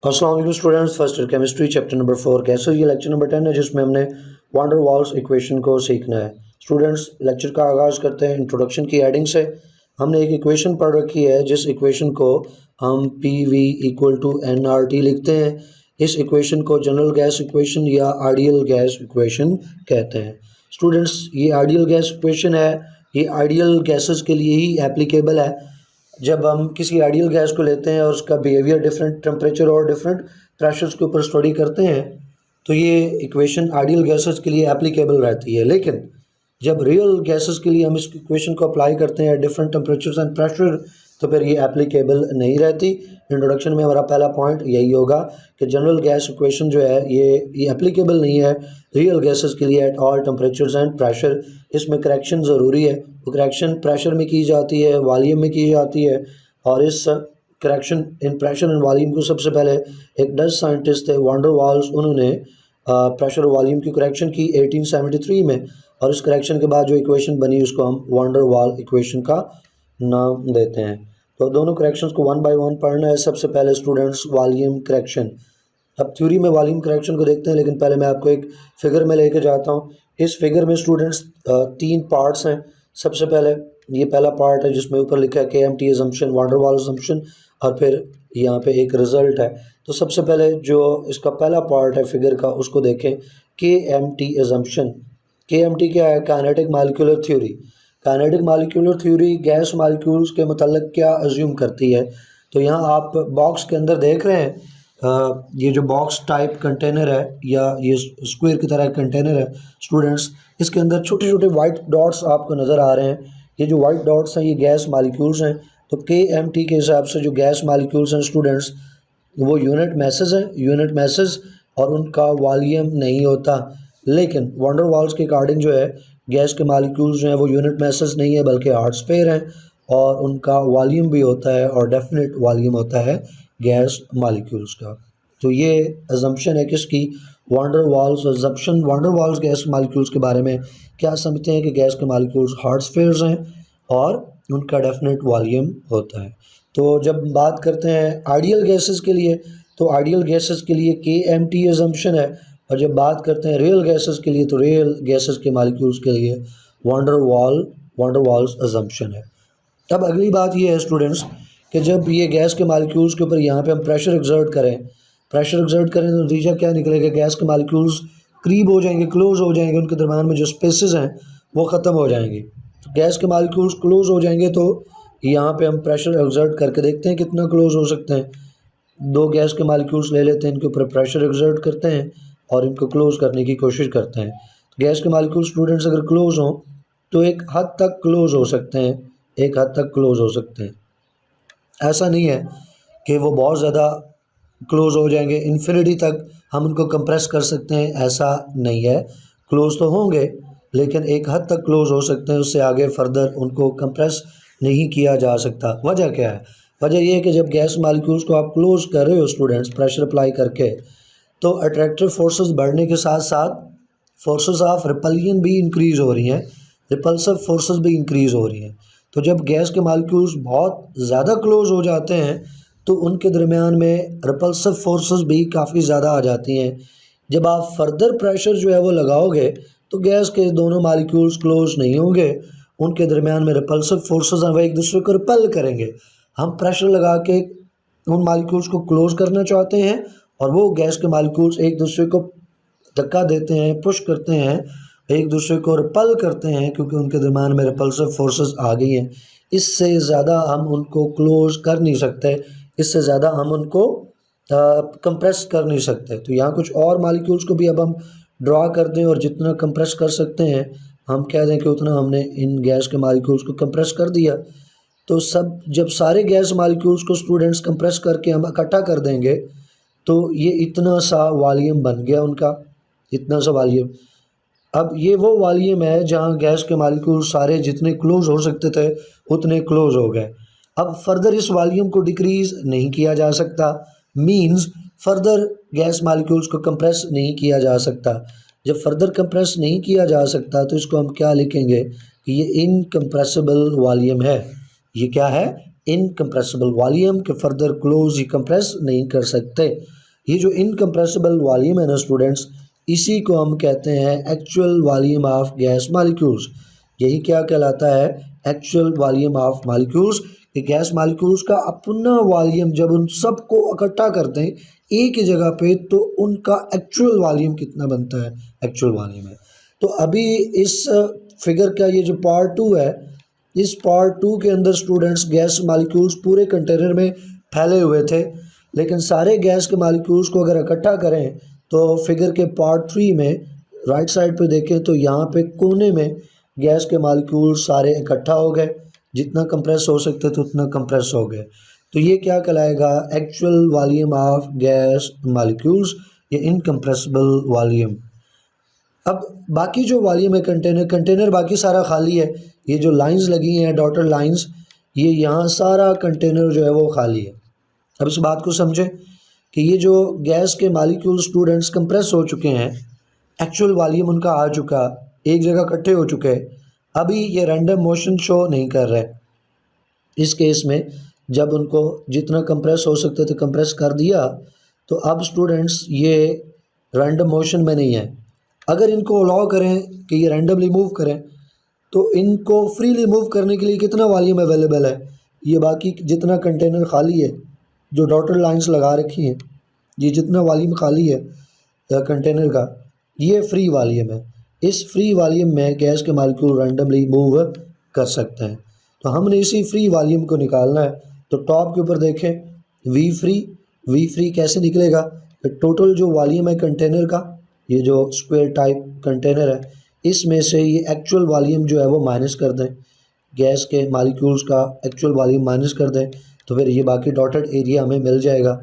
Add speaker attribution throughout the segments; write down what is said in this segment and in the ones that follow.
Speaker 1: अस्सलाम वालेकुम students, first year chemistry chapter number 4 कैसे ये लेक्चर नंबर 10 है जिसमें हमने वान डेर वाल्स इक्वेशन को सीखना है। स्टूडेंट्स लेक्चर का आगाज़ करते हैं इंट्रोडक्शन की हेडिंग से। हमने एक इक्वेशन पढ़ रखी है जिस इक्वेशन को हम P V equal to n are T लिखते हैं। इस इक्वेशन को जनरल गैस इक्वेशन या आइडियल गैस इक्वेशन कहते हैं। स्टूडेंट्स ये आइडियल गैस इक्वेशन है, ये आइडियल गैसेस के लिए ही एप्लीकेबल है। जब हम किसी आइडियल गैस को लेते हैं और उसका बिहेवियर डिफरेंट टेम्परेचर और डिफरेंट प्रेशर्स के ऊपर स्टडी करते हैं तो ये इक्वेशन आइडियल गैसेस के लिए एप्लीकेबल रहती है। लेकिन जब रियल गैसेस के लिए हम इस इक्वेशन को अप्लाई करते हैं डिफरेंट टेम्परेचर्स एंड प्रेशर तो फिर ये एप्लीकेबल नहीं रहती। इंट्रोडक्शन में हमारा पहला पॉइंट यही होगा कि जनरल गैस इक्वेशन जो है ये एप्लीकेबल नहीं है रियल गैसेस के लिए at all temperatures and pressure. इसमें करेक्शन ज़रूरी है। वो करेक्शन प्रेशर में की जाती है, वॉल्यूम में की जाती है, और इस correction in pressure and volume को सबसे पहले एक डच साइंटिस्ट थे वान डेर वाल्स, उन्होंने प्रेशर और वॉल्यूम की करेक्शन की 1873 में, और इस करेक्शन के बाद जो इक्वेशन बनी उसको हम वान डेर वाल इक्वेशन का नाम देते हैं। तो दोनों करेक्शंस को वन बाय वन पढ़ना है। सबसे पहले स्टूडेंट्स वॉल्यूम करेक्शन। अब थ्योरी में वॉल्यूम करेक्शन को देखते हैं, लेकिन पहले मैं आपको एक फिगर में लेके जाता हूँ। इस फिगर में स्टूडेंट्स 3 पार्ट्स हैं। सबसे पहले ये पहला पार्ट है जिसमें ऊपर लिखा है KMT assumption, van der Waals assumption, और फिर यहाँ पे एक रिजल्ट है। तो सबसे पहले जो इसका पहला पार्ट है फिगर का उसको देखें, KMT असम्पशन। KMT क्या है? Kinetic molecular theory. Kinetic molecular theory gas molecules के मतलब क्या अज्यूम करती है। तो यहाँ आप बॉक्स के अंदर देख रहे हैं, ये जो बॉक्स टाइप कंटेनर है या ये स्क्वायर की तरह कंटेनर है स्टूडेंट्स, इसके अंदर छोटे छोटे वाइट डॉट्स आपको नज़र आ रहे हैं। ये जो वाइट डॉट्स हैं ये गैस मॉलिक्यूल्स हैं। तो KMT के हिसाब से जो गैस मॉलिक्यूल्स हैं स्टूडेंट्स वो यूनिट मैसेज हैं, यूनिट मैसेज, और उनका वॉल्यूम नहीं होता। लेकिन वान डेर वाल्स के अकॉर्डिंग जो है गैस के मॉलिक्यूल्स जो हैं वो यूनिट मैसेज नहीं है बल्कि हार्ड स्फीयर हैं, और उनका वॉल्यूम भी होता है और डेफिनेट वॉल्यूम होता है गैस मॉलिक्यूल्स का। तो ये अजम्पशन है किसकी? Van der Waals assumption. Van der Waals gas molecules के बारे में क्या समझते हैं कि गैस के मॉलिक्यूल्स हार्ड स्फीयर्स हैं और उनका डेफिनेट वॉल्यूम होता है। तो जब बात करते हैं आइडियल गैसेस के लिए तो आइडियल गैसेस के लिए KMT अजम्पशन है, और जब बात करते हैं रियल गैसेस के लिए तो रियल गैसेस के मॉलिक्यूल्स के लिए वान डेर वाल्स अजम्पशन है। अब अगली बात ये है स्टूडेंट्स कि जब ये गैस के मॉलिक्यूल्स के ऊपर यहाँ पे हम प्रेशर एक्सर्ट करें तो नतीजा क्या निकलेगा? गैस के मॉलिक्यूल्स करीब हो जाएंगे, क्लोज हो जाएंगे, उनके दरम्यान में जो स्पेसेस हैं वो ख़त्म हो जाएंगे। तो गैस के मॉलिक्यूल्स क्लोज हो जाएंगे तो यहाँ पे हम प्रेशर एक्सर्ट करके देखते हैं कितना क्लोज हो सकते हैं। 2 गैस के मॉलिक्यूल्स ले लेते हैं, इनके ऊपर प्रेशर एक्सर्ट करते हैं और इनको क्लोज करने की कोशिश करते हैं। गैस के मॉलिक्यूल स्टूडेंट्स अगर क्लोज हों तो एक हद तक क्लोज हो सकते हैं, एक हद तक क्लोज हो सकते हैं। ऐसा नहीं है कि वो बहुत ज़्यादा क्लोज हो जाएंगे, इन्फिनिटी तक हम उनको कंप्रेस कर सकते हैं, ऐसा नहीं है। क्लोज तो होंगे लेकिन एक हद तक क्लोज हो सकते हैं, उससे आगे फर्दर उनको कंप्रेस नहीं किया जा सकता। वजह क्या है? वजह यह है कि जब गैस मॉलिक्यूल्स को आप क्लोज कर रहे हो स्टूडेंट्स प्रेशर अप्लाई करके, तो अट्रैक्टिव फोर्सेस बढ़ने के साथ साथ फोर्सेस ऑफ रिपल्शन भी इंक्रीज़ हो रही हैं, रिपल्सिव फोर्सेस भी इंक्रीज़ हो रही हैं। तो जब गैस के मॉलिक्यूल्स बहुत ज़्यादा क्लोज हो जाते हैं तो उनके दरमियान में रिपल्सिव फोर्सेस भी काफ़ी ज़्यादा आ जाती हैं। जब आप फर्दर प्रेशर जो है वो लगाओगे तो गैस के दोनों मॉलिक्यूल्स क्लोज नहीं होंगे, उनके दरमियान में रिपल्सिव फोर्सेस हैं, वो एक दूसरे को रिपल करेंगे। हम प्रेशर लगा के उन मॉलिक्यूल्स को क्लोज करना चाहते हैं और वो गैस के मॉलिक्यूल्स एक दूसरे को धक्का देते हैं, पुश करते हैं, एक दूसरे को रिपल करते हैं क्योंकि उनके दरमियान में रिपल्सिव फोर्सेस आ गई हैं। इससे ज़्यादा हम उनको क्लोज कर नहीं सकते, इससे ज़्यादा हम उनको कंप्रेस कर नहीं सकते। तो यहाँ कुछ और मॉलिक्यूल्स को भी अब हम ड्रा कर दें और जितना कंप्रेस कर सकते हैं हम कह दें कि उतना हमने इन गैस के मॉलिक्यूल्स को कंप्रेस कर दिया। तो सब जब सारे गैस मॉलिक्यूल्स को स्टूडेंट्स कंप्रेस करके हम इकट्ठा कर देंगे तो ये इतना सा वॉल्यूम बन गया उनका, इतना सा वॉल्यूम। अब ये वो वॉल्यूम है जहाँ गैस के मॉलिक्यूल सारे जितने क्लोज हो सकते थे उतने क्लोज हो गए। अब फर्दर इस वॉल्यूम को डिक्रीज़ नहीं किया जा सकता, मींस फर्दर गैस मॉलिक्यूल्स को कंप्रेस नहीं किया जा सकता। जब फर्दर कंप्रेस नहीं किया जा सकता तो इसको हम क्या लिखेंगे कि ये इनकम्प्रेसिबल वॉल्यूम है। ये क्या है? इनकम्प्रेसिबल वॉल्यूम के फर्दर क्लोज ही कंप्रेस नहीं कर सकते। ये जो इनकम्प्रेसिबल वॉल्यूम है ना स्टूडेंट्स, इसी को हम कहते हैं actual volume of gas molecules. यही क्या कहलाता है, एक्चुअल वॉल्यूम ऑफ मॉलिक्यूल्स। कि गैस मॉलिक्यूल्स का अपना वॉल्यूम जब उन सबको इकट्ठा करते हैं एक ही जगह पे, तो उनका एक्चुअल वॉल्यूम कितना बनता है, एक्चुअल वॉल्यूम है। तो अभी इस फिगर का ये जो पार्ट 2 है, इस पार्ट 2 के अंदर स्टूडेंट्स गैस मॉलिक्यूल्स पूरे कंटेनर में फैले हुए थे, लेकिन सारे गैस के मॉलिक्यूल्स को अगर इकट्ठा करें तो फिगर के पार्ट 3 में राइट साइड पे देखें तो यहाँ पे कोने में गैस के मॉलिक्यूल्स सारे इकट्ठा हो गए, जितना कंप्रेस हो सकते थे उतना कंप्रेस हो गए। तो ये क्या कहलाएगा, actual volume of gas molecules, ये इनकम्प्रेसिबल वॉल्यूम। अब बाकी जो वॉल्यूम है कंटेनर बाकी सारा खाली है। ये जो लाइंस लगी हैं डॉटेड लाइंस, ये यहाँ सारा कंटेनर जो है वो खाली है। अब इस बात को समझें कि ये जो गैस के मॉलिक्यूल स्टूडेंट्स कंप्रेस हो चुके हैं, एक्चुअल वॉल्यूम उनका आ चुका, एक जगह इकट्ठे हो चुके हैं, अभी ये रैंडम मोशन शो नहीं कर रहे। इस केस में जब उनको जितना कंप्रेस हो सकते थे कंप्रेस कर दिया, तो अब स्टूडेंट्स ये रैंडम मोशन में नहीं है। अगर इनको अलाउ करें कि ये रैंडमली मूव करें, तो इनको फ्रीली मूव करने के लिए कितना वॉल्यूम अवेलेबल है, ये बाकी जितना कंटेनर खाली है जो डॉटेड लाइंस लगा रखी हैं, ये जितना वॉल्यूम खाली है कंटेनर का, ये फ्री वॉल्यूम है। इस फ्री वॉल्यूम में गैस के मॉलिक्यूल रैंडमली मूव कर सकते हैं। तो हमने इसी फ्री वॉल्यूम को निकालना है। तो टॉप के ऊपर देखें वी फ्री कैसे निकलेगा, तो टोटल जो वॉल्यूम है कंटेनर का, ये जो स्क्वायर टाइप कंटेनर है, इसमें से ये एक्चुअल वॉल्यूम जो है वो माइनस कर दें, गैस के मॉलिक्यूल्स का एक्चुअल वॉल्यूम माइनस कर दें, तो फिर ये बाकी डॉटेड एरिया हमें मिल जाएगा,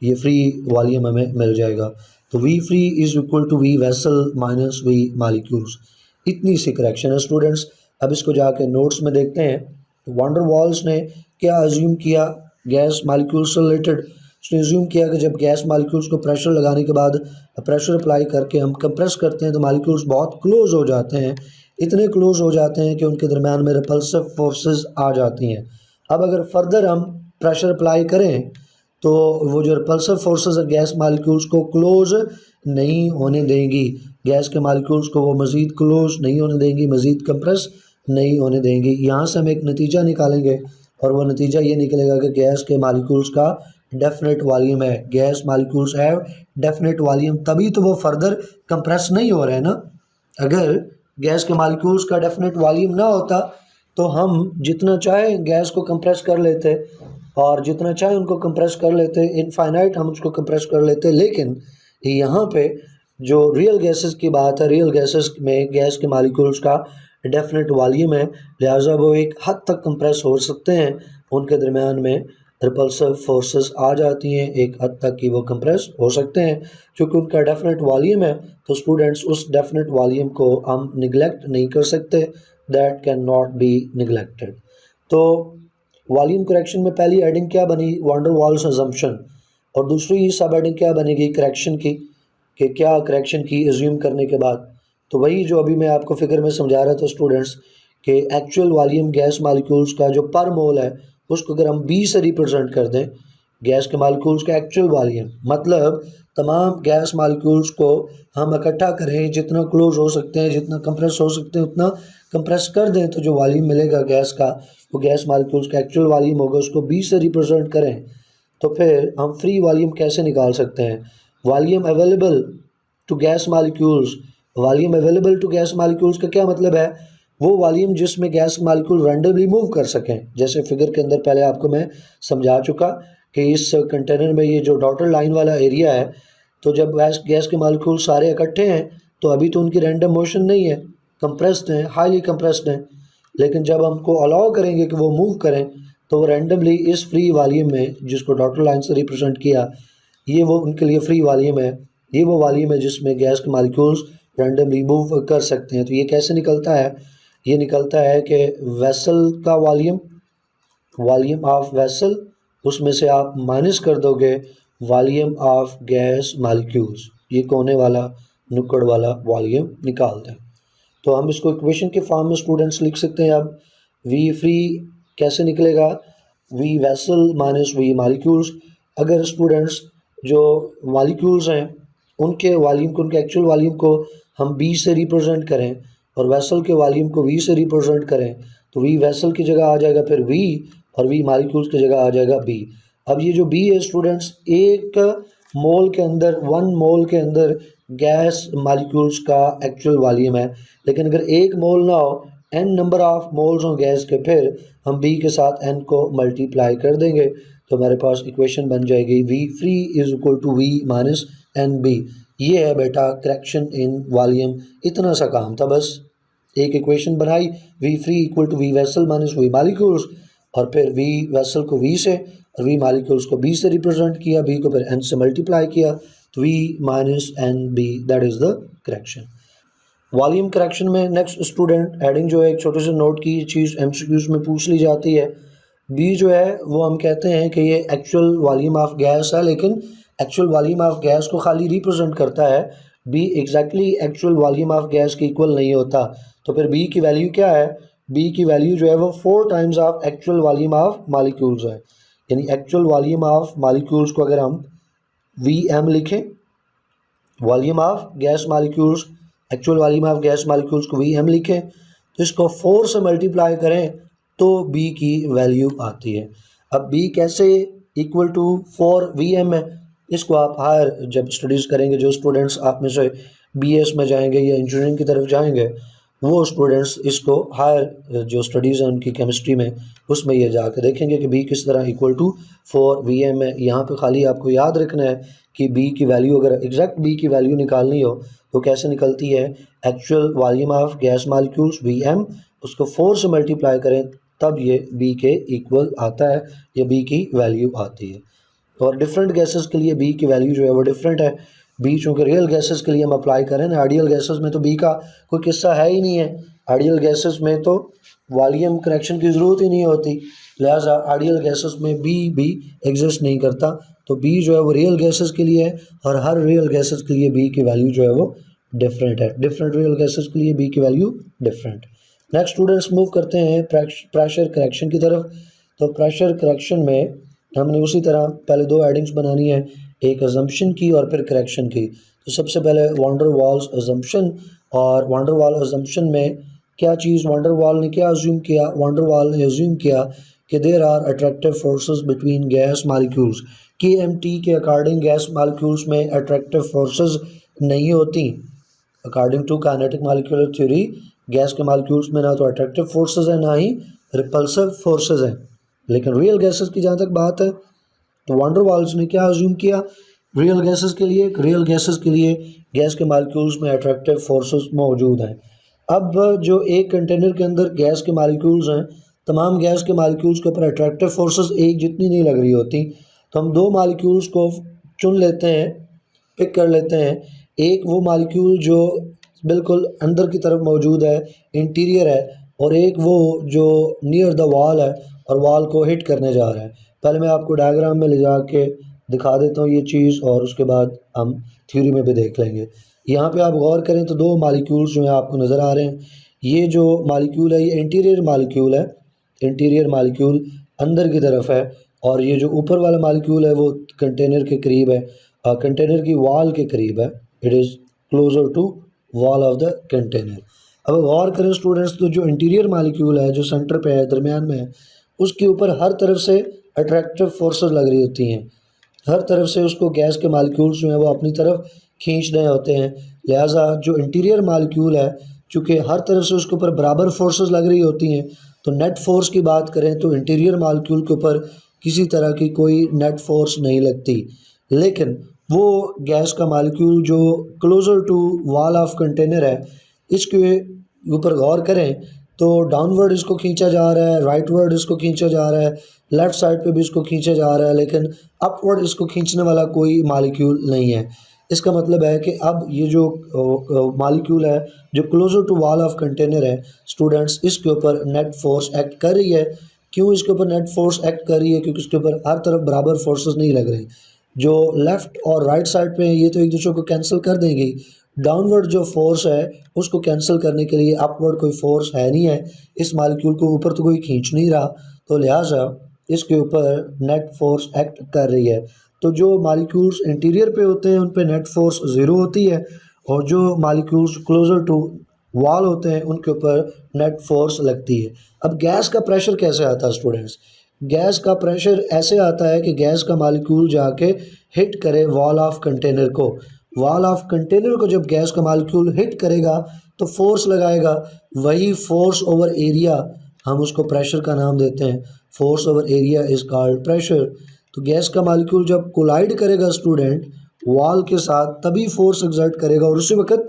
Speaker 1: ये फ्री वॉल्यूम हमें मिल जाएगा। तो V free is equal to V vessel minus V molecules. इतनी सी करेक्शन है स्टूडेंट्स। अब इसको जाके नोट्स में देखते हैं। तो वान डर वाल्स ने क्या अज्यूम किया गैस मॉलिक्यूल्स से रिलेटेड। उसने अज्यूम किया कि जब गैस मॉलिक्यूल्स को प्रेशर लगाने के बाद प्रेशर अप्लाई करके हम कंप्रेस करते हैं तो मॉलिक्यूल्स बहुत क्लोज हो जाते हैं, इतने क्लोज हो जाते हैं कि उनके दरमियान में रिपल्सिव फोर्सेस आ जाती हैं। अब अगर फर्दर हम प्रेशर अप्लाई करें तो वो जो रिपल्सिव फोर्सेस है गैस मॉलिक्यूल्स को क्लोज नहीं होने देंगी, गैस के मॉलिक्यूल्स को वो मज़ीद क्लोज नहीं होने देंगी, मज़ीद कंप्रेस नहीं होने देंगी। यहाँ से हम एक नतीजा निकालेंगे और वो नतीजा ये निकलेगा कि गैस के मॉलिक्यूल्स का डेफिनेट वॉल्यूम है। Gas molecules have definite volume, तभी तो वो फर्दर कंप्रेस नहीं हो रहे हैं ना। अगर गैस के मॉलिक्यूल्स का डेफिनेट वॉल्यूम ना होता तो हम जितना चाहे गैस को कंप्रेस कर लेते और जितना चाहे उनको कंप्रेस कर लेते, इनफाइनाइट हम उसको कंप्रेस कर लेते। लेकिन यहाँ पे जो रियल गैसेस की बात है, रियल गैसेस में गैस के मॉलिक्यूल्स का डेफिनेट वॉल्यूम है, लिहाजा वो एक हद तक कंप्रेस हो सकते हैं, उनके दरमियान में रिपल्सिव फोर्सेस आ जाती हैं, एक हद तक कि वो कंप्रेस हो सकते हैं। क्योंकि उनका डेफिनेट वॉल्यूम है तो स्टूडेंट्स उस डेफिनेट वॉल्यूम को हम निगलेक्ट नहीं कर सकते, that can not be neglected. तो वॉल्यूम करेक्शन में पहली हेडिंग क्या बनी, वान डर वाल्स अजम्पशन, और दूसरी सब हेडिंग क्या बनेगी, करेक्शन की, कि क्या करेक्शन की एज्यूम करने के बाद। तो वही जो अभी मैं आपको फिगर में समझा रहा था स्टूडेंट्स कि एक्चुअल वॉल्यूम गैस मॉलिक्यूल्स का जो पर मोल है उसको अगर हम 20 से रिप्रेजेंट कर दें, गैस के मॉलिक्यूल्स का एक्चुअल वॉल्यूम मतलब तमाम गैस मॉलिक्यूल्स को हम इकट्ठा करें, जितना क्लोज हो सकते हैं, जितना कंप्रेस हो सकते हैं उतना कंप्रेस कर दें, तो जो वॉल्यूम मिलेगा गैस का वो गैस मॉलिक्यूल्स का एक्चुअल वॉल्यूम होगा, उसको 20 से रिप्रेजेंट करें तो फिर हम फ्री वॉल्यूम कैसे निकाल सकते हैं। Volume available to gas molecules, volume available to gas molecules का क्या मतलब है, वो वॉल्यूम जिसमें गैस मॉलिक्यूल रैंडमली मूव कर सकें। जैसे फिगर के अंदर पहले आपको मैं समझा चुका कि इस कंटेनर में ये जो डॉटेड लाइन वाला एरिया है, तो जब गैस के मॉलिक्यूल सारे इकट्ठे हैं तो अभी तो उनकी रैंडम मोशन नहीं है, कंप्रेस्ड हैं, हाईली कंप्रेस्ड हैं। लेकिन जब हमको अलाउ करेंगे कि वो मूव करें तो वो रैंडमली इस फ्री वॉल्यूम में, जिसको डॉटेड लाइन से रिप्रेजेंट किया, ये वो उनके लिए फ्री वॉल्यूम है, ये वो वॉल्यूम है जिसमें गैस के मॉलिक्यूल्स रैंडमली मूव कर सकते हैं। तो ये कैसे निकलता है, ये निकलता है कि वेसल का वॉल्यूम, वॉल्यूम ऑफ वेसल, उसमें से आप माइनस कर दोगे वॉल्यूम ऑफ गैस मॉलिक्यूल्स, ये कोने वाला नुक्कड़ वाला वॉल्यूम निकाल दें। तो हम इसको इक्वेशन के फॉर्म में स्टूडेंट्स लिख सकते हैं। अब वी फ्री कैसे निकलेगा, V vessel minus V molecules. अगर स्टूडेंट्स जो मालिक्यूल्स हैं उनके वॉल्यूम को, उनके एक्चुअल वॉल्यूम को हम बी से रिप्रेजेंट करें और वेसल के वॉल्यूम को वी से रिप्रेजेंट करें तो वी वेसल की जगह आ जाएगा फिर वी और वी मालिक्यूल्स की जगह आ जाएगा बी। अब ये जो बी है स्टूडेंट्स, एक मोल के अंदर, 1 मोल के अंदर गैस मालिक्यूल्स का एक्चुअल वॉल्यूम है। लेकिन अगर 1 मोल ना हो, n नंबर ऑफ मोल्स हो गैस के, फिर हम b के साथ n को मल्टीप्लाई कर देंगे तो हमारे पास इक्वेशन बन जाएगी v free is equal to v minus n b. ये है बेटा करेक्शन इन वॉल्यूम। इतना सा काम था बस, एक इक्वेशन बनाई v free equal to v vessel minus v molecules और फिर v वेसल को v से और v मालिक्यूल्स को b से रिप्रेजेंट किया, b को फिर n से मल्टीप्लाई किया तो v minus n b, that is the correction. Volume correction में नेक्स्ट स्टूडेंट एडिंग जो है, एक छोटे से नोट की चीज़ एमसीक्यूज में पूछ ली जाती है। बी जो है वो हम कहते हैं कि ये एक्चुअल वॉल्यूम ऑफ गैस है, लेकिन एक्चुअल वॉल्यूम ऑफ गैस को खाली रिप्रेजेंट करता है। B exactly actual volume of gas के इक्वल नहीं होता। तो फिर बी की वैल्यू क्या है? बी की वैल्यू जो है वो 4 times of actual volume of molecules है। यानी एक्चुअल वॉल्यूम ऑफ मॉलिक्यूल्स को अगर हम वी एम लिखें, volume of gas molecules, actual volume of gas molecules को वी एम लिखें तो इसको 4 से मल्टीप्लाई करें तो बी की वैल्यू आती है। अब बी कैसे इक्वल टू 4 वी एम है, इसको आप हायर जब स्टडीज़ करेंगे, जो स्टूडेंट्स आप में से बीएस में जाएंगे या इंजीनियरिंग की तरफ जाएंगे, वो स्टूडेंट्स इसको हायर जो स्टडीज़ हैं उनकी केमिस्ट्री में, उसमें ये जाके देखेंगे कि बी किस तरह इक्वल टू 4 वी एम है। यहाँ पे खाली आपको याद रखना है कि बी की वैल्यू, अगर एग्जैक्ट बी की वैल्यू निकालनी हो तो कैसे निकलती है? Actual volume of gas molecules V M, उसको 4 से मल्टीप्लाई करें तब ये बी के इक्वल आता है, ये बी की वैल्यू आती है। और डिफरेंट गैसेस के लिए बी की वैल्यू जो है वो डिफरेंट है। बी चूँकि रियल गैसेस के लिए हम अप्लाई करें ना, आइडियल गैसेस में तो बी का कोई किस्सा है ही नहीं है। आइडियल गैसेस में तो वॉल्यूम करेक्शन की ज़रूरत ही नहीं होती, लिहाजा आइडियल गैसेस में बी एग्जिस्ट नहीं करता। तो बी जो है वो रियल गैसेस के लिए है और हर रियल गैसेस के लिए बी की वैल्यू जो है वो डिफरेंट है। डिफरेंट रियल गैसेस के लिए बी की value different. Next students move करते हैं प्रेशर करेक्शन की तरफ। तो प्रेशर करेक्शन में हमने उसी तरह पहले 2 एडिंग्स बनानी है, एक अजम्पशन की और फिर करेक्शन की। तो सबसे पहले वांडर वाल्स अजम्पशन, और वांडर वाल अजम्पशन में क्या चीज़ वांडर वाल ने क्या अज्यूम किया? वांडर वाल ने अज्यूम किया कि there are attractive forces between gas molecules. KMT के अकॉर्डिंग गैस मालिक्यूल्स में अट्रैक्टिव फोर्सेस नहीं होती। According to kinetic molecular theory gas के मालिक्यूल्स में ना तो अट्रैक्टिव फोर्सेस हैं ना ही रिपल्सिव फोर्सेस हैं। लेकिन रियल गैसेस की जहाँ तक बात है तो वांडर वाल्स ने क्या अज्यूम किया? रियल गैसेस के लिए गैस के मालिक्यूल्स में अट्रैक्टिव फोर्सेस मौजूद हैं। अब जो एक कंटेनर के अंदर गैस के मालिक्यूल्स हैं, तमाम गैस के मालिक्यूल्स के ऊपर अट्रैक्टिव फोर्सेस एक जितनी नहीं लग रही होती, तो हम 2 मालिक्यूल्स को चुन लेते हैं, पिक कर लेते हैं। एक वो मालिक्यूल जो बिल्कुल अंदर की तरफ मौजूद है, इंटीरियर है, और एक वो जो नियर द वॉल है और वॉल को हिट करने जा रहा है। पहले मैं आपको डायग्राम में ले जा के दिखा देता हूँ ये चीज़, और उसके बाद हम थ्योरी में भी देख लेंगे। यहाँ पे आप गौर करें तो 2 मालिक्यूल्स जो हैं आपको नज़र आ रहे हैं। ये जो मालिक्यूल है ये इंटीरियर मालिक्यूल है, इंटीरियर मालिक्यूल अंदर की तरफ है, और ये जो ऊपर वाला मालिक्यूल है वो कंटेनर के करीब है, कंटेनर की वॉल के करीब है। It is closer to wall of the container. अब गौर करें स्टूडेंट्स, तो जो इंटीरियर मालिक्यूल है जो सेंटर पे है, दरमियान में है, उसके ऊपर हर तरफ से अट्रैक्टिव फोर्सेस लग रही होती हैं। हर तरफ से उसको गैस के मालिक्यूल्स जो हैं वो अपनी तरफ खींच रहे होते हैं। लिहाजा जो इंटीरियर मालिक्यूल है, चूँकि हर तरफ से उसके ऊपर बराबर फोर्सेस लग रही होती हैं, तो नेट फोर्स की बात करें तो इंटीरियर मालिक्यूल के ऊपर किसी तरह की कोई नेट फोर्स नहीं लगती। लेकिन वो गैस का मालिक्यूल जो closer to wall of container है, इसके ऊपर गौर करें तो डाउनवर्ड इसको खींचा जा रहा है, राइटवर्ड इसको खींचा जा रहा है, लेफ़्ट साइड पे भी इसको खींचा जा रहा है, लेकिन अपवर्ड इसको खींचने वाला कोई मालिक्यूल नहीं है। इसका मतलब है कि अब ये जो मालिक्यूल है जो closer to wall of container है स्टूडेंट्स, इसके ऊपर नेट फोर्स एक्ट कर रही है। क्यों इसके ऊपर नेट फोर्स एक्ट कर रही है? क्योंकि इसके ऊपर हर तरफ बराबर फोर्सेस नहीं लग रहे। जो लेफ़्ट और राइट साइड पे ये तो एक दूसरे को कैंसिल कर देंगी। डाउनवर्ड जो फोर्स है उसको कैंसिल करने के लिए अपवर्ड कोई फोर्स है नहीं है, इस मालिक्यूल को ऊपर तो कोई खींच नहीं रहा। तो लिहाजा इसके ऊपर नेट फोर्स एक्ट कर रही है। तो जो मालिक्यूल्स इंटीरियर पे होते हैं उन पे नेट फोर्स ज़ीरो होती है, और जो मालिक्यूल्स क्लोज़र टू वॉल होते हैं उनके ऊपर नेट फोर्स लगती है। अब गैस का प्रेशर कैसे आता है स्टूडेंट्स? गैस का प्रेशर ऐसे आता है कि गैस का मालिक्यूल जाके हिट करे वॉल ऑफ कंटेनर को। वॉल ऑफ कंटेनर को जब गैस का मालिक्यूल हिट करेगा तो फोर्स लगाएगा, वही फोर्स ओवर एरिया हम उसको प्रेशर का नाम देते हैं। Force over area is called pressure. तो गैस का मालिक्यूल जब कोलाइड करेगा स्टूडेंट वॉल के साथ तभी फोर्स एक्सर्ट करेगा और उसी वक्त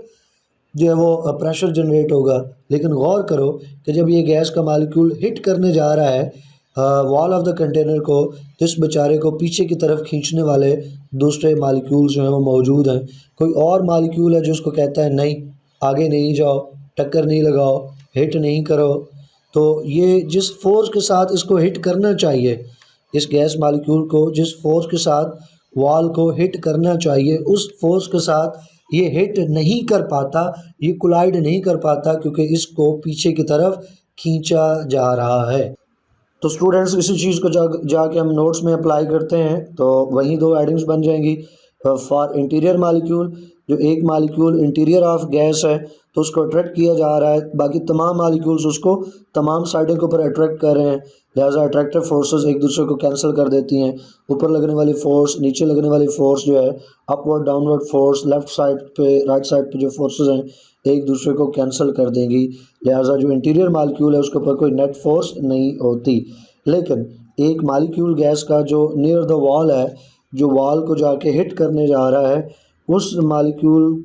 Speaker 1: जो है वो प्रेशर जनरेट होगा। लेकिन गौर करो कि जब ये गैस का मालिक्यूल हिट करने जा रहा है वॉल ऑफ द कंटेनर को, तो इस बेचारे को पीछे की तरफ खींचने वाले दूसरे मालिक्यूल्स जो हैं वो मौजूद हैं। कोई और मालिक्यूल है जो उसको कहता है नहीं आगे नहीं जाओ, टक्कर नहीं लगाओ, हिट नहीं करो। तो ये जिस फोर्स के साथ इसको हिट करना चाहिए, इस गैस मालिक्यूल को जिस फोर्स के साथ वॉल को हिट करना चाहिए उस फोर्स के साथ ये हिट नहीं कर पाता, ये कोलाइड नहीं कर पाता, क्योंकि इसको पीछे की तरफ खींचा जा रहा है। तो स्टूडेंट्स इसी चीज़ को जाके हम नोट्स में अप्लाई करते हैं तो वहीं दो हेडिंग्स बन जाएंगी। फॉर इंटीरियर मालिक्यूल, जो एक मालिक्यूल इंटीरियर ऑफ गैस है तो उसको अट्रैक्ट किया जा रहा है, बाकी तमाम मालिक्यूल्स उसको तमाम साइडों के ऊपर अट्रैक्ट कर रहे हैं, लिहाजा अट्रैक्टिव फोर्सेस एक दूसरे को कैंसिल कर देती हैं। ऊपर लगने वाली फोर्स, नीचे लगने वाली फोर्स जो है, upward downward force, left side पे राइट साइड पे जो फोर्सेस हैं एक दूसरे को कैंसिल कर देंगी। लिहाजा जो इंटीरियर मालिक्यूल है उसके ऊपर कोई नेट फोर्स नहीं होती। लेकिन एक मालिक्यूल गैस का जो नियर द वॉल है, जो वॉल को जाके हिट करने जा रहा है, उस मालिक्यूल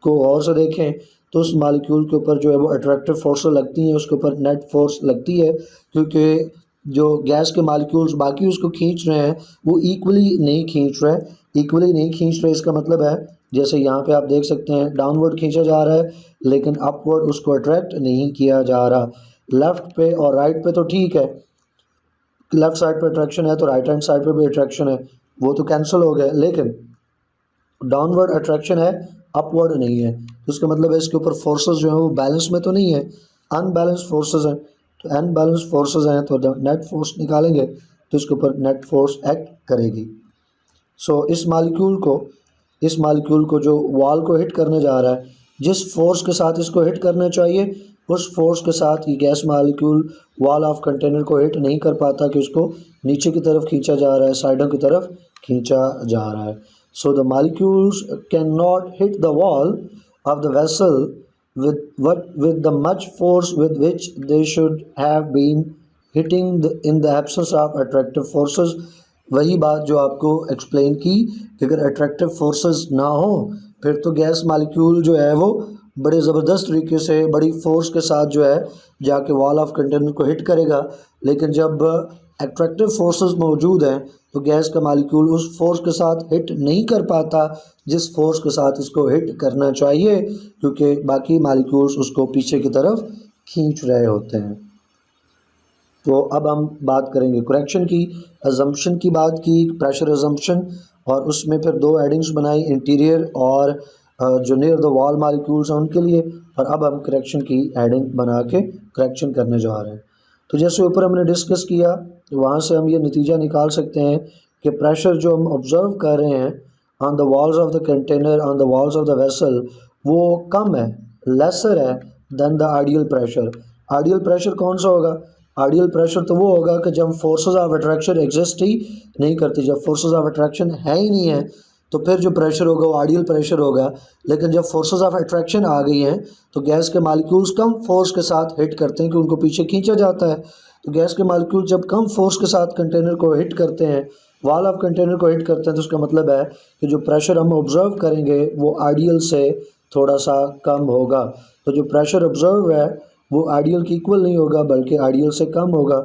Speaker 1: को और से देखें तो उस मालिक्यूल के ऊपर जो है वो अट्रैक्टिव फोर्स लगती हैं, उसके ऊपर नेट फोर्स लगती है, क्योंकि जो गैस के मालिक्यूल्स बाकी उसको खींच रहे हैं वो इक्वली नहीं खींच रहे। इसका मतलब है जैसे यहाँ पे आप देख सकते हैं डाउनवर्ड खींचा जा रहा है लेकिन अपवर्ड उसको अट्रैक्ट नहीं किया जा रहा। लेफ़्ट पे और राइट पे तो ठीक है, लेफ़्ट साइड पे अट्रैक्शन है तो राइट हैंड साइड पे भी अट्रैक्शन है, वो तो कैंसिल हो गया, लेकिन डाउनवर्ड अट्रैक्शन है, अपवर्ड नहीं है। तो इसका मतलब है इसके ऊपर फोर्सेस जो है वो बैलेंस में तो नहीं है, अनबैलेंस फोर्सेस हैं। तो अनबैलेंस फोर्सेस हैं तो जब नेट फोर्स निकालेंगे तो इसके ऊपर नेट फोर्स एक्ट करेगी। सो इस मालिक्यूल को जो वॉल को हिट करने जा रहा है, जिस फोर्स के साथ इसको हिट करना चाहिए उस फोर्स के साथ ये gas molecule wall of container को हिट नहीं कर पाता कि उसको नीचे की तरफ खींचा जा रहा है, साइडों की तरफ खींचा जा रहा है। So the molecules cannot hit the wall of the vessel with the much force with which they should have been hitting in the absence of attractive forces। वही बात जो आपको एक्सप्लेन की कि अगर अट्रैक्टिव फोर्सेस ना हो फिर तो गैस मालिक्यूल जो है वो बड़े ज़बरदस्त तरीके से बड़ी फोर्स के साथ जो है जाके वॉल ऑफ कंटेनर को हिट करेगा, लेकिन जब अट्रैक्टिव फोर्सेस मौजूद हैं तो गैस का मालिक्यूल उस फोर्स के साथ हिट नहीं कर पाता जिस फोर्स के साथ इसको हिट करना चाहिए, क्योंकि बाकी मालिक्यूल्स उसको पीछे की तरफ खींच रहे होते हैं। तो अब हम बात करेंगे करेक्शन की। अजम्पशन की बात की, प्रेशर अजम्पशन, और उसमें फिर दो हेडिंग्स बनाई, इंटीरियर और जो नियर द वॉल मालिक्यूल्स हैं उनके लिए। और अब हम करेक्शन की हेडिंग बना के करेक्शन करने जा रहे हैं। तो जैसे ऊपर हमने डिस्कस किया तो वहाँ से हम ये नतीजा निकाल सकते हैं कि प्रेशर जो हम ऑब्ज़र्व कर रहे हैं on the walls of the container, on the walls of the vessel, वो कम है, लेसर है than the ideal pressure. Ideal pressure कौन सा होगा? आइडियल प्रेशर तो वो होगा कि जब फोर्सेस ऑफ अट्रैक्शन एग्जिस्ट ही नहीं करती, जब फोर्सेस ऑफ अट्रैक्शन है ही नहीं है तो फिर जो प्रेशर होगा वो आइडियल प्रेशर होगा। लेकिन जब फोर्सेस ऑफ अट्रैक्शन आ गई हैं तो गैस के मालिक्यूल्स कम फोर्स के साथ हिट करते हैं कि उनको पीछे खींचा जाता है। तो गैस के मालिक्यूल जब कम फोर्स के साथ कंटेनर को हिट करते हैं, वॉल ऑफ कंटेनर को हिट करते हैं, तो उसका मतलब है कि जो प्रेशर हम ऑब्ज़र्व करेंगे वो आइडियल से थोड़ा सा कम होगा। तो जो प्रेशर ऑब्ज़र्व है वो आइडियल की इक्वल नहीं होगा बल्कि आइडियल से कम होगा।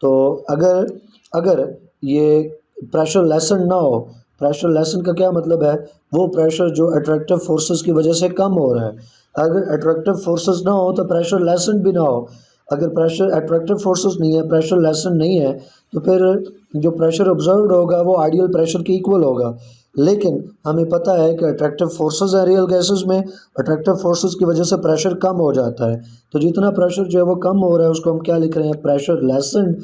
Speaker 1: तो अगर ये प्रेशर लेसन ना हो, प्रेशर लेसन का क्या मतलब है? वो प्रेशर जो अट्रैक्टिव फोर्सेस की वजह से कम हो रहा है। अगर अट्रैक्टिव फोर्सेस ना हो तो प्रेशर लेसन भी ना हो। अगर प्रेशर अट्रैक्टिव फोर्सेस नहीं है, प्रेशर लेसन नहीं है, तो फिर जो प्रेशर ऑब्जर्व्ड होगा वो आइडियल प्रेशर के इक्वल होगा। लेकिन हमें पता है कि अट्रैक्टिव फोर्सेस है रियल गैसेस में, अट्रैक्टिव फोर्सेस की वजह से प्रेशर कम हो जाता है। तो जितना प्रेशर जो है वो कम हो रहा है उसको हम क्या लिख रहे हैं? Pressure lesson.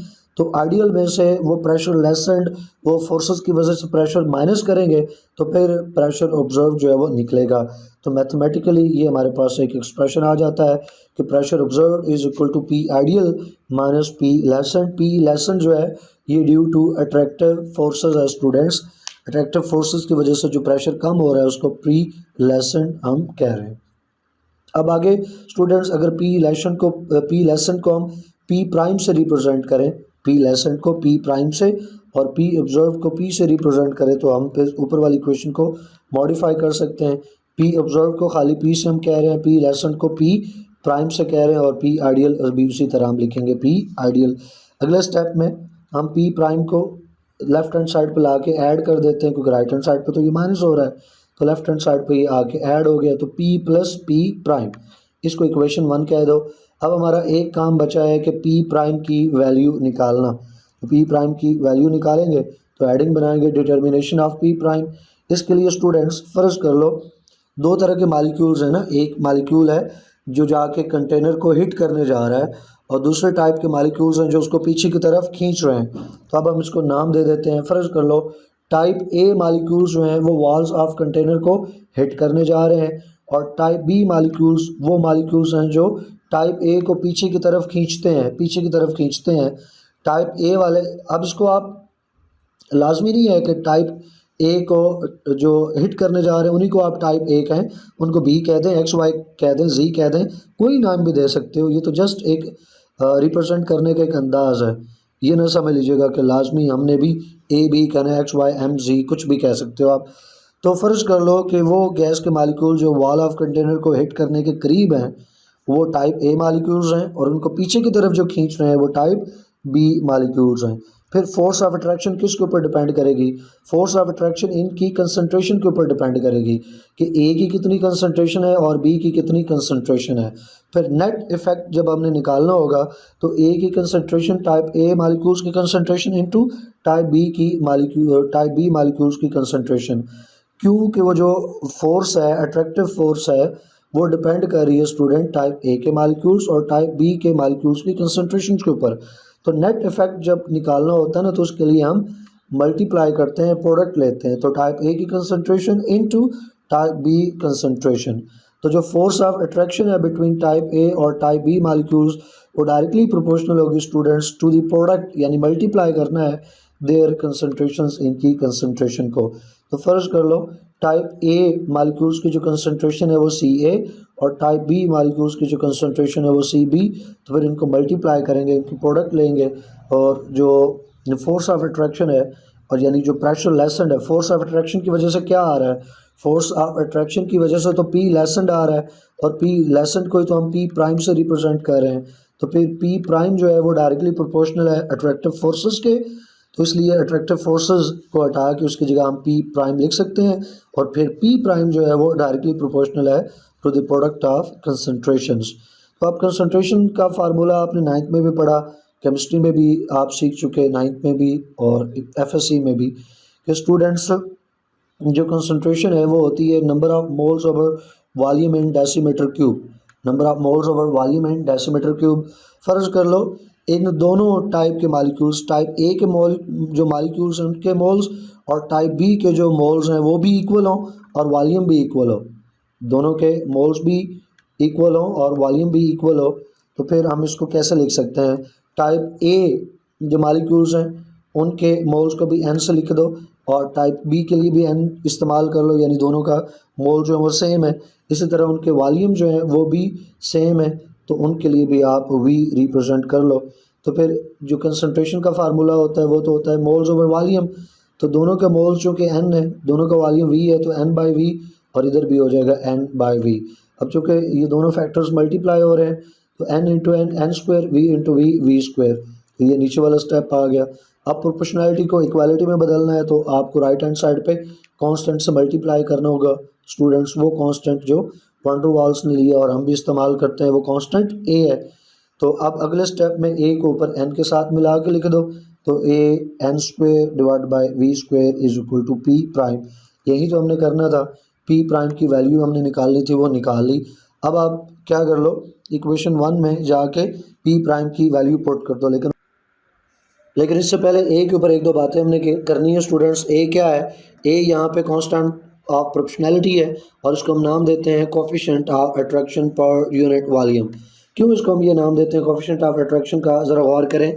Speaker 1: तो आइडियल में से वो प्रेशर लेसेंड, वो फोर्सेस की वजह से प्रेशर माइनस करेंगे तो फिर प्रेशर ऑब्जर्व जो है वो निकलेगा। तो मैथमेटिकली ये हमारे पास एक एक्सप्रेशन आ जाता है कि pressure observed is equal to P ideal minus P lessened. P lessened जो है ये ड्यू टू अट्रैक्टिव फोर्सेस है स्टूडेंट्स। अट्रैक्टिव फोर्सेस की वजह से जो प्रेशर कम हो रहा है उसको प्री लेसेंड हम कह रहे हैं। अब आगे स्टूडेंट्स अगर पी लेसेंड को हम पी प्राइम से रिप्रेजेंट करें, पी लेसेंड को पी प्राइम से और पी ऑब्जर्व को पी से रिप्रेजेंट करें तो हम फिर ऊपर वाली इक्वेशन को मॉडिफाई कर सकते हैं। पी ऑब्जर्व को खाली पी से हम कह रहे हैं, पी लेसेंड को पी प्राइम से कह रहे हैं और पी आइडियल अभी उसी तरह हम लिखेंगे पी आइडियल। अगले स्टेप में हम पी प्राइम को लेफ्ट हैंड साइड पे ला के ऐड कर देते हैं क्योंकि राइट हैंड साइड पे तो ये माइनस हो रहा है, तो लेफ्ट हैंड साइड पे ये आके ऐड हो गया तो p प्लस पी प्राइम, इसको इक्वेशन 1 कह दो। अब हमारा एक काम बचा है कि p प्राइम की वैल्यू निकालना। तो p प्राइम की वैल्यू निकालेंगे तो एडिंग बनाएंगे डिटर्मिनेशन ऑफ p प्राइम। इसके लिए स्टूडेंट्स फर्ज कर लो दो तरह के मालिक्यूल्स हैं ना, एक मालिक्यूल है जो जाके कंटेनर को हिट करने जा रहा है और दूसरे टाइप के मालिक्यूल्स हैं जो उसको पीछे की तरफ खींच रहे हैं। तो अब हम इसको नाम दे देते हैं। फर्ज कर लो टाइप ए मालिक्यूल्स जो हैं वो वॉल्स ऑफ कंटेनर को हिट करने जा रहे हैं और टाइप बी मालिक्यूल्स वो मालिक्यूल्स हैं जो टाइप ए को पीछे की तरफ खींचते हैं टाइप ए वाले। अब इसको आप लाजमी नहीं है कि टाइप ए को जो हिट करने जा रहे हैं उन्हीं को आप टाइप ए कहें, उनको बी कह दें, एक्स वाई कह दें, जी कह दें, कोई नाम भी दे सकते हो। ये तो जस्ट एक रिप्रेजेंट करने का एक अंदाज़ है, ये ना समझ लीजिएगा कि लाजमी हमने भी ए बी कहना है, एक्स वाई एम जी कुछ भी कह सकते हो आप। तो फ़र्ज़ कर लो कि वो गैस के मालिक्यूल जो वॉल ऑफ कंटेनर को हिट करने के करीब हैं वो टाइप ए मालिक्यूल्स हैं और उनको पीछे की तरफ जो खींच रहे हैं वो टाइप बी मालिक्यूल्स हैं। फिर फोर्स ऑफ अट्रैक्शन किसके ऊपर डिपेंड करेगी? फोर्स ऑफ अट्रैक्शन इनकी कंसंट्रेशन के ऊपर डिपेंड करेगी कि ए की कितनी कंसंट्रेशन है और बी की कितनी कंसंट्रेशन है। फिर नेट इफेक्ट जब हमने निकालना होगा तो ए की कंसंट्रेशन टाइप ए मालिक्यूल्स की concentration into type B molecules की कंसंट्रेशन, क्योंकि वो जो फोर्स है अट्रैक्टिव फोर्स है वो डिपेंड कर रही है स्टूडेंट टाइप ए के मालिक्यूल्स और टाइप बी के मालिक्यूल्स की कंसंट्रेशन के ऊपर। तो नेट इफेक्ट जब निकालना होता है ना तो उसके लिए हम मल्टीप्लाई करते हैं, प्रोडक्ट लेते हैं, तो टाइप ए की concentration into type B concentration. तो जो फोर्स ऑफ अट्रैक्शन है बिटवीन टाइप ए और टाइप बी मालिक्यूल्स वो डायरेक्टली प्रोपोर्शनल होगी स्टूडेंट्स टू द प्रोडक्ट, यानी मल्टीप्लाई करना है देयर कंसंट्रेशंस इनकी कंसंट्रेशन को। तो फर्ज कर लो टाइप ए मालिक्यूल्स की जो कंसंट्रेशन है वो सी ए और टाइप बी मालिक्यूल्स की जो कंसंट्रेशन है वो सी बी, तो फिर इनको मल्टीप्लाई करेंगे, इनकी प्रोडक्ट लेंगे और जो फोर्स ऑफ अट्रैक्शन है और यानी जो प्रेशर लेसेंड है, फोर्स ऑफ अट्रैक्शन की वजह से क्या आ रहा है? फोर्स ऑफ अट्रैक्शन की वजह से तो पी लेसेंड आ रहा है और पी लेसेंड को ही तो हम पी प्राइम से रिप्रेजेंट कर रहे हैं, तो फिर पी प्राइम जो है वो डायरेक्टली प्रोपोर्शनल है अट्रैक्टिव फोर्सेस के, तो इसलिए अट्रैक्टिव फोर्सेस को हटा के उसकी जगह हम पी प्राइम लिख सकते हैं और फिर पी प्राइम जो है वो डायरेक्टली प्रोपोर्शनल है to the product of concentrations. तो अब कंसंट्रेशन का फार्मूला आपने 9th में भी पढ़ा, केमिस्ट्री में भी आप सीख चुके 9th में भी और एफएससी में भी कि स्टूडेंट्स जो कंसंट्रेशन है वो होती है number of moles over volume in decimetre cube, number of moles over volume in decimetre cube. फ़र्ज कर लो इन दोनों टाइप के मालिक्यूल्स, टाइप ए के मोल जो मालिक्यूल्स हैं उनके मोल्स और टाइप बी के जो मोल्स हैं वो भी इक्वल हों और वॉल्यूम भी इक्वल हो, दोनों के मोल्स भी इक्वल हो और वॉल्यूम भी इक्वल हो। तो फिर हम इसको कैसे लिख सकते हैं? टाइप ए जो मालिक्यूल्स हैं उनके मोल्स को भी एन से लिख दो और टाइप बी के लिए भी एन इस्तेमाल कर लो, यानी दोनों का मोल जो है वो सेम है। इसी तरह उनके वॉल्यूम जो है वो भी सेम है, तो उनके लिए भी आप वी रिप्रेजेंट कर लो। तो फिर जो कंसंट्रेशन का फार्मूला होता है वो तो होता है मोल्स ओवर वॉल्यूम, तो दोनों का मोल्स चूँकि एन है, दोनों का वॉल्यूम वी है तो एन बाई वी और इधर भी हो जाएगा एन बाई वी। अब चूँकि ये दोनों फैक्टर्स मल्टीप्लाई हो रहे हैं तो n into n n square, v into v v square, तो ये नीचे वाला स्टेप आ गया। अब प्रोपोर्शनैलिटी को इक्वालिटी में बदलना है तो आपको राइट हैंड साइड पे कांस्टेंट से मल्टीप्लाई करना होगा स्टूडेंट्स, वो कांस्टेंट जो वॉन टू वॉल्स ने लिया और हम भी इस्तेमाल करते हैं वो कांस्टेंट ए है। तो अब अगले स्टेप में ए को ऊपर एन के साथ मिला के लिख दो, तो a n square divide by we square is equal to P prime. यही तो हमने करना था, पी प्राइम की वैल्यू हमने निकालनी थी, वो निकाल ली। अब आप क्या कर लो, इक्वेशन 1 में जाके पी प्राइम की वैल्यू पुट कर दो, लेकिन इससे पहले ए के ऊपर एक दो बातें हमने करनी है स्टूडेंट्स। ए क्या है? ए यहाँ पे कांस्टेंट ऑफ प्रोपोर्शनैलिटी है और इसको हम नाम देते हैं coefficient of attraction per unit volume. क्यों इसको हम ये नाम देते हैं कोफिशिएंट ऑफ अट्रैक्शन का? ज़रा गौर करें।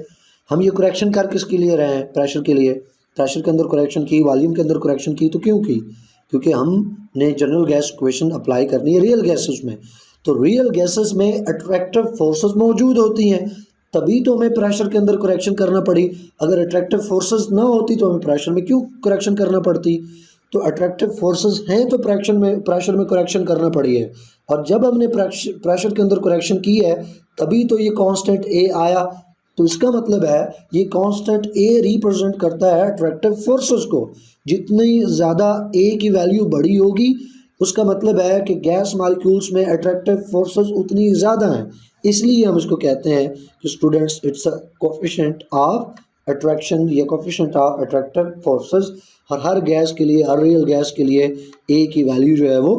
Speaker 1: हम ये करेक्शन कर किसके लिए रहे हैं? प्रेशर के लिए। प्रेशर के अंदर करेक्शन की, वॉल्यूम के अंदर करेक्शन की। तो क्यों की? क्योंकि हमने जनरल गैस इक्वेशन अप्लाई करनी है रियल गैसेस में। तो रियल गैसेस में अट्रैक्टिव फोर्सेस मौजूद होती हैं, तभी तो हमें प्रेशर के अंदर करेक्शन करना पड़ी। अगर अट्रैक्टिव फोर्सेस ना होती तो हमें प्रेशर में क्यों करेक्शन करना पड़ती? तो अट्रैक्टिव फोर्सेस हैं तो प्रेशर में करेक्शन करना पड़ी है। और जब हमने प्रेशर के अंदर करेक्शन की है तभी तो ये कांस्टेंट ए आया। तो इसका मतलब है ये कांस्टेंट ए रिप्रेजेंट करता है अट्रैक्टिव फोर्सेस को। जितनी ज़्यादा ए की वैल्यू बड़ी होगी उसका मतलब है कि गैस मॉलिक्यूल्स में अट्रैक्टिव फोर्सेस उतनी ज़्यादा हैं। इसलिए हम इसको कहते हैं कि students it's a coefficient of attraction या कोफिशिएंट ऑफ अट्रैक्टिव फोर्सेस। और हर गैस के लिए, हर रियल गैस के लिए ए की वैल्यू जो है वो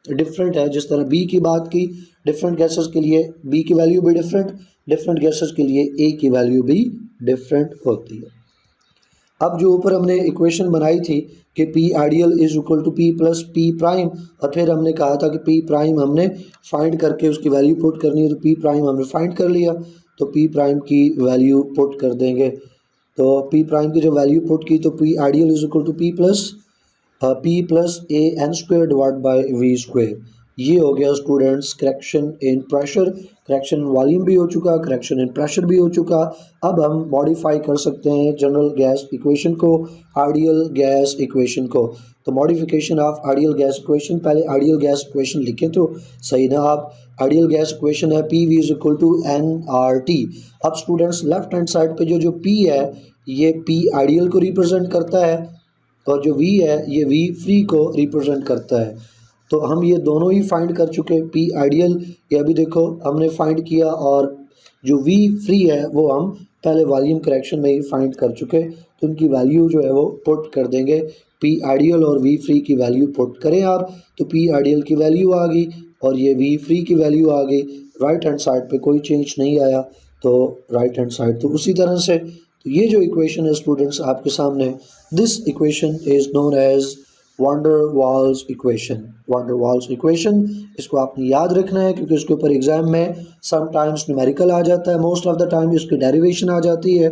Speaker 1: डिफरेंट है। जिस तरह बी की बात की, डिफरेंट गैसेस के लिए बी की वैल्यू भी डिफरेंट गैसेस के लिए ए की वैल्यू भी डिफरेंट होती है। अब जो ऊपर हमने इक्वेशन बनाई थी कि p ideal is equal to p plus p prime, और फिर हमने कहा था कि पी प्राइम हमने फाइंड करके उसकी वैल्यू पुट करनी है। तो पी प्राइम हमने फाइंड कर लिया, तो पी प्राइम की वैल्यू पुट कर देंगे। तो पी प्राइम की जो वैल्यू पुट की तो p ideal is equal to p plus a n square divide by we square. ये हो गया students correction in pressure. Correction in volume भी हो चुका, करेक्शन इन प्रेशर भी हो चुका। अब हम मॉडिफाई कर सकते हैं जनरल गैस इक्वेशन को आइडियल गैस इक्वेशन को। तो modification of ideal gas equation, पहले आइडियल गैस इक्वेशन लिखें तो सही ना आप। आइडियल गैस इक्वेशन है p v is equal to n are t. अब स्टूडेंट्स लेफ्ट हैंड साइड पे जो पी है ये पी आइडियल को रिप्रेजेंट करता है और जो वी है ये वी फ्री को रिप्रेजेंट करता है। तो हम ये दोनों ही फाइंड कर चुके। पी आइडियल ये अभी देखो हमने फाइंड किया और जो वी फ्री है वो हम पहले वॉल्यूम करेक्शन में ही फाइंड कर चुके। तो उनकी वैल्यू जो है वो पुट कर देंगे। पी आइडियल और वी फ्री की वैल्यू पुट करें आप, तो पी आइडियल की वैल्यू आ गई और ये वी फ्री की वैल्यू आ गई। राइट हैंड साइड पे कोई चेंज नहीं आया, तो राइट हैंड साइड तो उसी तरह से। तो ये जो इक्वेशन है स्टूडेंट्स आपके सामने, this equation is known as van der Waals equation. Van der Waals equation, इसको आपने याद रखना है क्योंकि इसके ऊपर एग्जाम में समटाइम्स न्यूमेरिकल आ जाता है, मोस्ट ऑफ द टाइम इसकी डेरिवेशन आ जाती है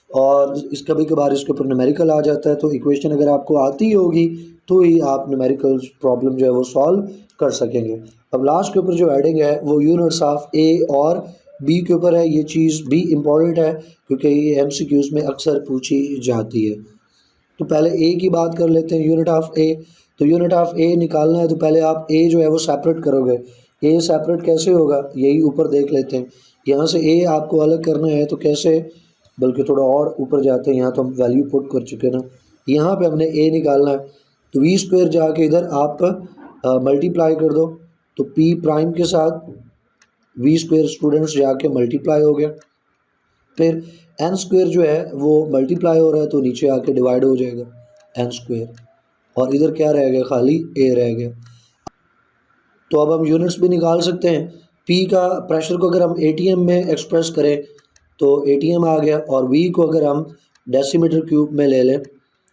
Speaker 1: और कभी कभार इसके ऊपर न्यूमेरिकल आ जाता है। तो इक्वेशन अगर आपको आती होगी तो ही आप न्यूमेरिकल प्रॉब्लम जो है वो सॉल्व कर सकेंगे। अब लास्ट के ऊपर जो हेडिंग है वो यूनिट्स ऑफ ए और बी के ऊपर है। ये चीज़ भी इम्पॉर्टेंट है क्योंकि ये एमसीक्यूज़ में अक्सर पूछी जाती है। तो पहले ए की बात कर लेते हैं, यूनिट ऑफ ए। तो यूनिट ऑफ ए निकालना है तो पहले आप ए जो है वो सेपरेट करोगे। ए सेपरेट कैसे होगा यही ऊपर देख लेते हैं। यहाँ से ए आपको अलग करना है तो कैसे, बल्कि थोड़ा और ऊपर जाते हैं। यहाँ तो हम वैल्यू पुट कर चुके ना, यहाँ पे हमने ए निकालना है। तो वी स्क्वायर जाके इधर आप मल्टीप्लाई कर दो, तो पी प्राइम के साथ वी स्क्वायर स्टूडेंट्स जाके मल्टीप्लाई हो गया। फिर एन स्क्वायर जो है वो मल्टीप्लाई हो रहा है तो नीचे आके डिवाइड हो जाएगा एन स्क्वायर, और इधर क्या रह गया, खाली ए रह गया। तो अब हम यूनिट्स भी निकाल सकते हैं। पी का प्रेशर को अगर हम एटीएम में एक्सप्रेस करें तो एटीएम आ गया, और वी को अगर हम डेसीमीटर क्यूब में ले लें,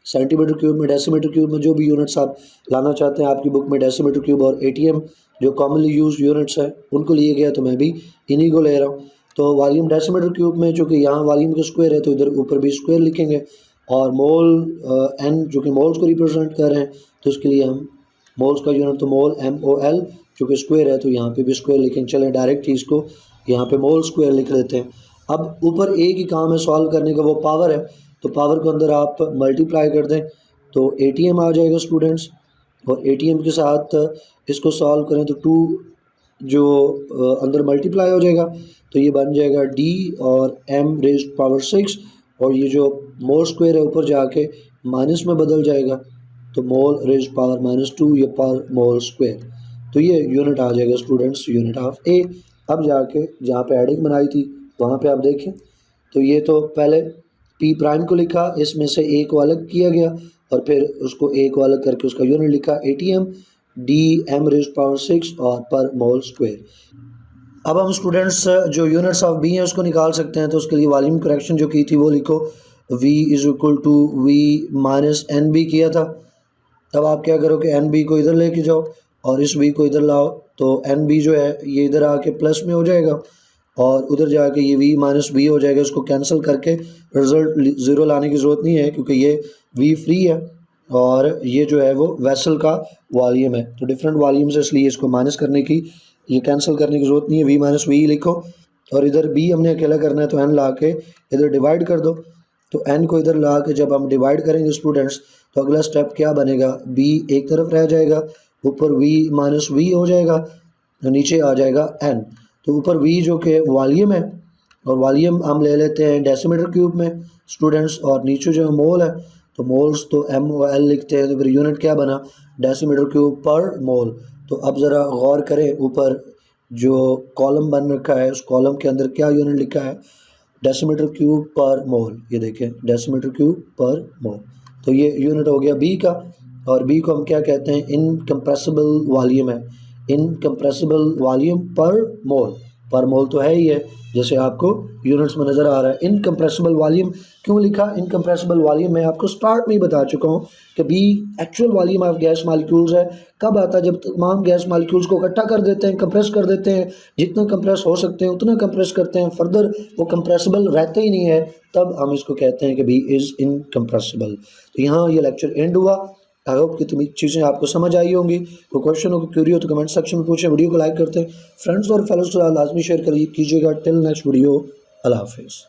Speaker 1: सेंटीमीटर क्यूब में, डेसीमीटर क्यूब में, जो भी यूनिट्स आप लाना चाहते हैं। आपकी बुक में डेसीमीटर क्यूब और एटीएम जो कॉमनली यूज यूनिट्स हैं उनको लिए गया, तो मैं भी इन्हीं को ले रहा हूँ। तो वॉल्यूम डेसीमीटर क्यूब में, चूँकि यहाँ वॉल्यूम का स्क्वायर है तो इधर ऊपर भी स्क्वायर लिखेंगे, और मोल एन जो कि मोल्स को रिप्रेजेंट कर रहे हैं तो उसके लिए हम मोल्स का यूनिट तो मोल MOL, चूँकि स्क्वायर है तो यहाँ पे भी स्क्वायर लिखेंगे। चलें डायरेक्ट ही इसको यहाँ पे मोल स्क्वायर लिख लेते हैं। अब ऊपर ए की काम है सॉल्व करने का, वो पावर है, तो पावर को अंदर आप मल्टीप्लाई कर दें तो ATM आ जाएगा स्टूडेंट्स, और ATM के साथ इसको सॉल्व करें तो 2 जो अंदर मल्टीप्लाई हो जाएगा तो ये बन जाएगा D और M रेज़्ड पावर 6, और ये जो मोल स्क्वायर है ऊपर जाके माइनस में बदल जाएगा तो मोल रेज़्ड पावर -2 ये पर मोल स्क्वायर। तो ये यूनिट आ जाएगा स्टूडेंट्स यूनिट ऑफ ए। अब जाके जहाँ पे हेडिंग बनाई थी वहाँ पे आप देखें तो ये तो पहले पी प्राइम को लिखा, इसमें से ए को अलग किया गया और फिर उसको ए को अलग करके उसका यूनिट लिखा ATM DM रेज़्ड पावर 6 और पर मोल स्क्वायर। अब हम स्टूडेंट्स जो यूनिट्स ऑफ बी हैं उसको निकाल सकते हैं। तो उसके लिए वॉल्यूम करेक्शन जो की थी वो लिखो, v is equal to v minus n b किया था। तब आप क्या करो कि एन बी को इधर लेके जाओ और इस v को इधर लाओ, तो एन बी जो है ये इधर आके प्लस में हो जाएगा और उधर जाके ये v माइनस बी हो जाएगा। इसको कैंसिल करके रिजल्ट ज़ीरो लाने की ज़रूरत नहीं है क्योंकि ये v फ्री है और ये जो है वो वेसल का वॉल्यूम है, तो डिफरेंट वॉल्यूम से इसलिए इसको माइनस करने की, ये कैंसिल करने की ज़रूरत नहीं है। v माइनस वी लिखो और इधर b हमने अकेला करना है तो n ला के इधर डिवाइड कर दो। तो n को इधर ला के जब हम डिवाइड करेंगे स्टूडेंट्स, तो अगला स्टेप क्या बनेगा, b एक तरफ रह जाएगा, ऊपर v माइनस वी हो जाएगा, तो नीचे आ जाएगा n। तो ऊपर v जो कि वॉल्यूम है और वॉल्यूम हम ले लेते हैं डेसीमीटर क्यूब में स्टूडेंट्स, और नीचे जो मोल है तो मोल्स तो MOL लिखते हैं, तो फिर यूनिट क्या बना, डेसीमीटर क्यूब पर मोल। तो अब ज़रा गौर करें, ऊपर जो कॉलम बन रखा है उस कॉलम के अंदर क्या यूनिट लिखा है, डेसीमीटर क्यूब पर मोल। ये देखें डेसीमीटर क्यूब पर मोल, तो ये यूनिट हो गया बी का। और बी को हम क्या कहते हैं, इनकम्प्रेसिबल वॉल्यूम है, इनकम्प्रेसिबल वॉल्यूम पर मोल तो है ही है जैसे आपको यूनिट्स में नज़र आ रहा है। इनकम्प्रेसिबल वॉल्यूम क्यों लिखा, इनकम्प्रेसिबल वॉल्यूम मैं आपको स्टार्ट में ही बता चुका हूँ कि B actual volume of gas molecules है। कब आता है, जब तमाम गैस मालिक्यूल्स को इकट्ठा कर देते हैं, कंप्रेस कर देते हैं, जितना कंप्रेस हो सकते हैं उतना कंप्रेस करते हैं, फर्दर वो कंप्रेसिबल रहते ही नहीं है, तब हम इसको कहते हैं कि बी इज़ इनकम्प्रेसिबल। तो यहाँ ये लेक्चर एंड हुआ। आई होप कि तमाम चीज़ें आपको समझ आई होंगी। कोई क्वेश्चन हो, क्यूरी हो तो कमेंट सेक्शन में पूछें। वीडियो को लाइक करते हैं, फ्रेंड्स और फेलोज के साथ लाजमी शेयर कीजिएगा। टिल नेक्स्ट वीडियो, अल्लाह हाफिज़।